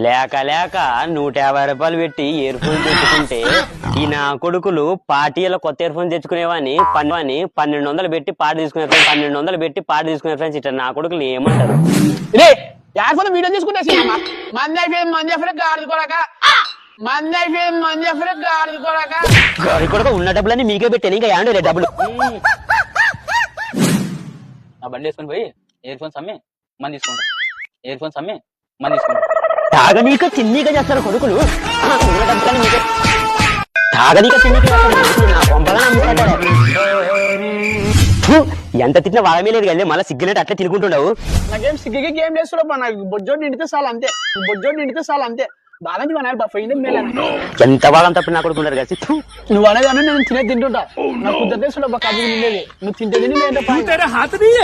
లేక లేక 150 రూపాయలు పెట్టి ఇయర్ ఫోన్ తెచ్చుకుంటే ఈ నా కొడుకులు పార్టీలో కొత్త ఇయర్ ఫోన్ తెచ్చుకునేవాని 1200 పెట్టి పాట తీసుకునే ఫ్రెండ్స్ 1200 పెట్టి పాట తీసుకునే ఫ్రెండ్స్ ఇట్లా నా కొడుకులు ఏమంటారు రే యార్ వీడియో తీసుకుంటే మంది అయిపోయింది మంది ఆడుకోరాక మంది అయిపోయింది మంది ఆడుకోరాక గాడి కొడుకు ఉన్న డబ్బులన్నీ మీకే పెట్టాను ఇంకా యాండు డబ్బులు నా బండి వేసుకొని పోయి ఇయర్ ఫోన్స్ అమ్మి మంది తీసుకుంటా ఇయర్ ఫోన్స్ అమ్మి మంది తీసుకుంటా తాగనీక తిన్నీక చేస్తారు కొడుకులు తాగనీక తిన్నీక నా కొంపగా ఎంత తిట్టినా వాళ్ళమే లేదు కానీ మళ్ళీ సిగ్గునట్టు అట్లా తిరుగుతుండవు నాకేం సిగ్గుకి గేమ్ చేస్తున్నా నాకు బొజ్జోడు నిండితే చాలు అంతే బాగా పోయింది మేలు ఎంత వాళ్ళని తప్ప నా కొడుకున్నారు కలిసి నువ్వు అనేదాన్ని నేను తింటుంటా నాకు కుదరదేశంలో కడుపు నిండేది నువ్వు తింటే తిని